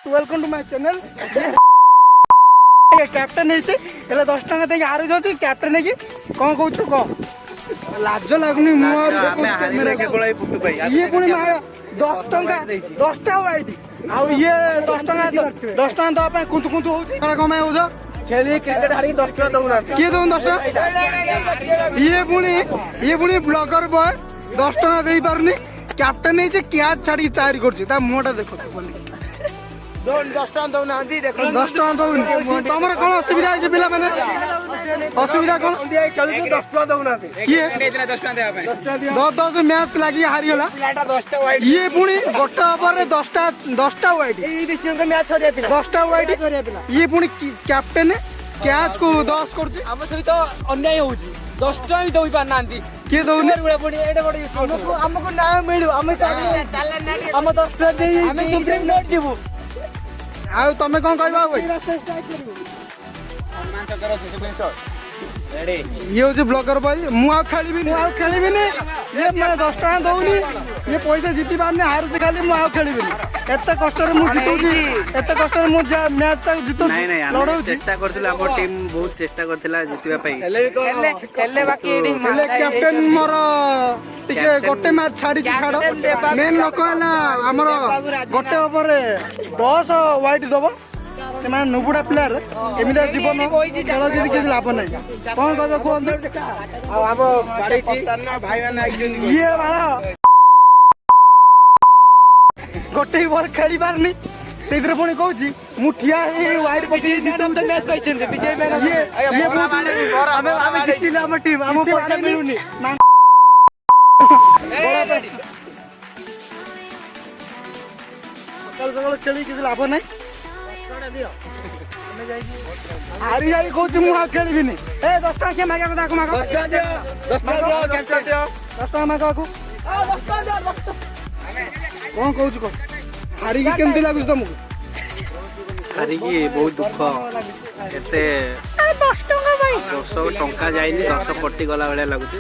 Welcome to my channel. Captain है 10 टका देके हारि जाଉଛି कैप्टन है कि कौन कहू कह लाज लगुनि ये पुणी 10 टका 10टा वाइट आउ ये 10 टका दवा कुंतु कुंतु होଉଛି कम हो खेली क्रिकेट हारी 10 टका दउना किए दउन 10 टका ये पुणी ब्लॉगर बॉय 10 टका दे पारनी कैप्टन है कैच छाड़ी चारि करछि ता मुहटा देखो 10 टका दउना देखो 10 टका दउन तमर कोन असुविधा है पिला माने असुविधा कोन खेलु 10 टका दउना किए 10 टका देबा 10 मैच लागि हारि होला 10 टा वाइड ये पुणी गोटा ओवर रे 10 टा वाइड ई बीच में मैच हरिया पिला 10 टा वाइड ये पुणी कैप्टन कैच को 10 करछि हम सही तो अन्याय होउछि 10 टका भी दउई पार नांती के दउने गुडा पुणी एडे बड हमको ना मिलु हम हम 10 टका दे हम सुप्रीम कोर्ट देबो आ तमे कोन कहबा भाई ये हूँ ब्लॉगर भाई मुझे खेली ये मैं 10 टका दौनी ये पैसा जीति पारनी हारुची खाली मुझे खेली एत कष्ट जितुची एत कष्ट मैच जितु लड़ाऊ चेष्टा करथिला हमर टीम बहुत चेष्टा करथिला जितिबा पई कैप्टन मोर टिके गोटे मैच छाड़ी छाड़ मेन लोक है हमर गोटे ओवर 10 वाइट दबो नुबुड़ा प्लेयर एमती जीवन खेल जी किसी लाभ ना कौन कह ये बाड़ा गोटे बल खेली पारनी से पुणी कहूँ मुठिया वाइट पटी मैच पाई जितिले आम टीम मिलूनी सकाल खेली किसी लाभ ना हारी जाई कहूँ मुझे खेलि 10 टका किए मागा को माग 10 टका माग कौन कहूँ कह हारी की केमती लगुच तुमको हारी की बहुत दुख एते 10 टका जाइनी 10 कोटी गला बेले लागुची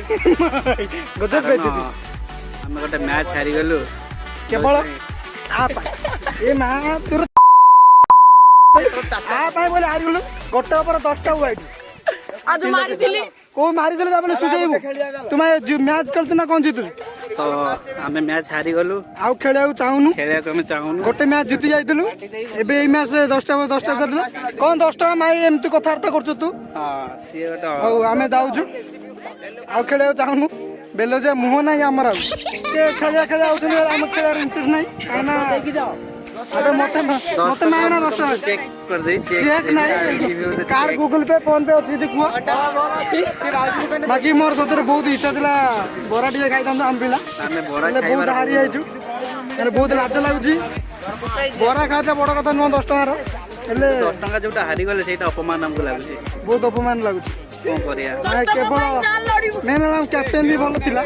गजब बेइज्जती हम गोटे मैच हारी गलु केवल ए मा तोर बोले हारी गलु गोटे ऊपर 10 टा वाइड आज मारिथिली को मारिथिले ताबले सुजेइबो तुम मैच खेलत ना कोन जीतु तो हमें मैच हारी गलु आउ खेलिया चाहूनु हमें चाहूनु गोटे मैच जीति जाइतलु एबे ए मैच 10 टा करला कोन 10 टा माई एमती कथार्ता करछु तू हां सी गोटे आउ हमें दाउजु आउ खेलिया चाहूनु बेलो जे मुह नाही हमर आउ के खेलिया आउछन हम खेलार इंटरेस्ट नाही काना देखि जाओ अबे मते ना 10 टका चेक कर दे चेक नहीं कार गूगल पे फोन पे अछि देखुआ बाकी मोर सतरे बहुत इच्छा थिला बोरा टिके खाइताम हम पिला हमें बोरा बहुत हारी आइछु अरे बहुत लाज लागुची बोरा खाजा बड़ कथा न 10 टका रो हेले 10 टका जोटा हारी गले सेटा अपमान हमको लागुची बहुत अपमान लागुची कोन करिया केवल मेन नाम कैप्टन भी भलो थिला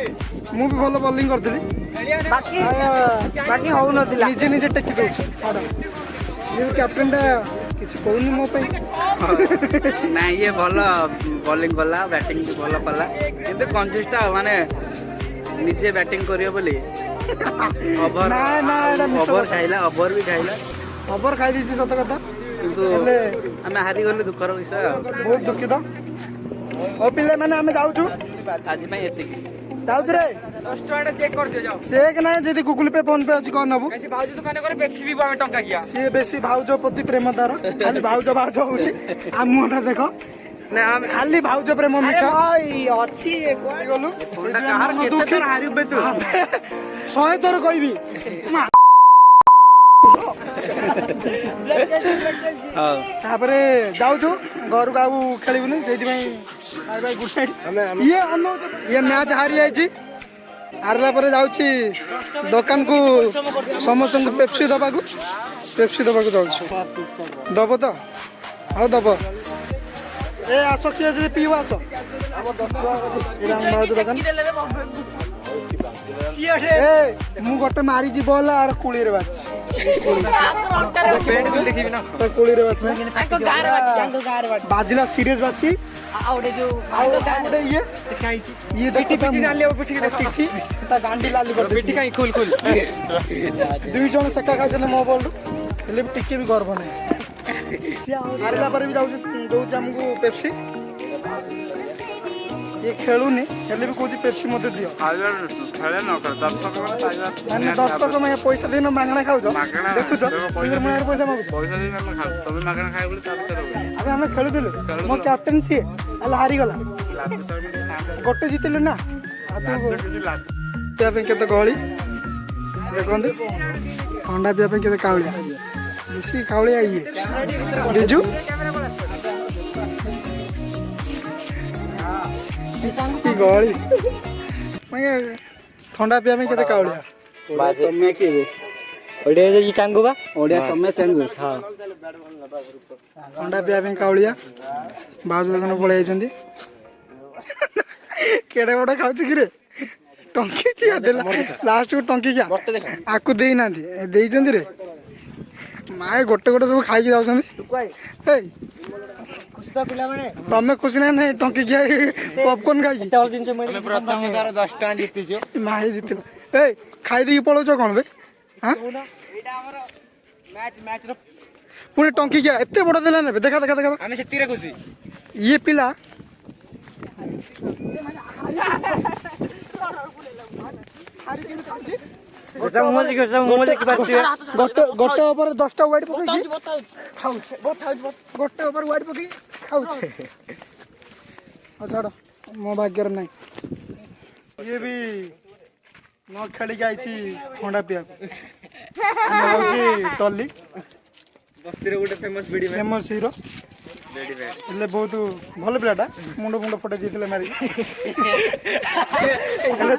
मु भी भलो बॉलिंग करथिली बाकी हो नथिला निजे निजे टेकी दउछ छाड़ ये कैप्टन टा किछ कोनी मो पे ना ये भलो बॉलिंग कला बैटिंग भी भलो कला किंतु कंजूस्टा माने निजे बैटिंग करियो बोली ओवर ना ओवर खाइला ओवर भी खाइला ओवर खाइ दिछि सत कथा किंतु हमें हारी गले दुखर विषय बहुत दुखित ओ पिले माने हमें जाउछु आज में एतिकी जाउछ रे 10 टका चेक कर दियो जाओ चेक ना जदी गूगल पे फोन पे अछि कोन नबु बेसी भाउज दुकान करे पेप्सी भी हमें टंका किया से बेसी भाउज प्रति प्रेम तार खाली भाउज होउछि आ मुंडा देखो ना हम खाली भाउज प्रेम मिठा भाई अछि कोइ गलु कहार केते हारिबे तू 100 तोर कहबी तापरे जाउछु घर को आबू खेलिबुनी सेति भाई बाय बाय गुड नाइट ये मैच हारी आइछि हारला पर जाउछि दुकान को समस्त को पेप्सी दबाकू जाउछु दबो तो हां दबो ए आसो से जे पीवा आसो हम 10 टका इराम मार दुकान ए मु गोटे मारी जी बोल आर कुली रे बाछ पेंट बिल देखिबी ना तो कुली रे बाछ बाजला सीरियस बाछी आउडे जो आउडे ये पिटी डाले पिटी ता गांडी लाली कर पिटी काई खोल दुई जण सका का जने मो बोल ହେଲେ ବି ଟିକେ ବି ଗର୍ବ ନାହିଁ ହାରିଲା ପରେ ବି ଯାଉଛି ଦଉଛି ଆମକୁ ପେପ୍ସି ଇଏ ଖେଳୁନି ହେଲେ ବି କହୁଛି ପେପ୍ସି ମୋତେ ଦିଅ ମାନେ ଦର୍ଶକ ମାନେ ପଇସା ଦେଇନ ମାଗଣା ଖାଉଛ ଦେଖୁଛ ପଇସା ମାଗୁଛ ଆବେ ଆମେ ଖେଳୁଥିଲୁ ମୋ କ୍ୟାପ୍ଟେନ୍ ସିଏ ହେଲେ ହାରିଗଲା ଗୋଟେ ଜିତିଲୁ ନା ପିଇବା ପାଇଁ କେତେ ଗହଳି ଦେଖନ୍ତୁ ଥଣ୍ଡା ପିଇବା ପାଇଁ କେତେ କାଉଳିଆ ବେଶୀ କାଉଳିଆ ଇଏ ବିଜୁ କି ଗହଳି ଥଣ୍ଡା ପିଇବା ପାଇଁ କେତେ କାଉଳିଆ ଥଣ୍ଡା ପିଇବା ପାଇଁ କାଉଳିଆ ବାଉଜ ଦୋକାନ ପଳେଇ ଯାଇଛନ୍ତି କେଡ଼େ ବଡ଼ ଖାଉଛୁ କିରେ ଟଙ୍କି କିଆ ଦେଲା ଲାଷ୍ଟକୁ ଟଙ୍କି କିଆ ଆକୁ ଦେଇନାହାନ୍ତି ଦେଇଛନ୍ତି ରେ ମାଏ ଗୋଟେ ଗୋଟେ ସବୁ ଖାଇକି ଯାଉଛନ୍ତି ଏଇ ତମେ ଖୁସି ନା ନାଇଁ ଟଙ୍କି କିଆ ପପକର୍ନ ଖାଇକି ମାଏ ଜିତିଲ ଏଇ ଖାଇଦେଇକି ପଳଉଛ କଣ ବେ ପୁଣି ଟଙ୍କି କିଆ ଏତେ ବଡ଼ ଦେଲା ନେବେ ଦେଖା ଦେଖା ଦେଖା ଆମେ ସେତିରେ ଖୁସି ଇଏ ପିଲା ଗୋଟେ ଓଭର 10ଟା ୱାଇଟ୍ ପକେଇକି ଗୋଟେ ଓଭର ୱାଇଟ୍ ପକେଇକି ଖାଉଛି ଛାଡ଼ ମୋ ଭାଗ୍ୟରେ ନାହିଁ ଇଏ ବି ନ ଖେଳିକି ଆଇଛି ଥଣ୍ଡା ପିଇବାକୁ ହଉଛି ଟଲି ବସ୍ତିରେ ଗୋଟେ ଫେମସ୍ ହିରୋ ହେଲେ ବହୁତ ଭଲ ପିଲାଟା ମୁଣ୍ଡ ଫଟେଇ ଦେଇଥିଲେ ମାରିକି ହେଲେ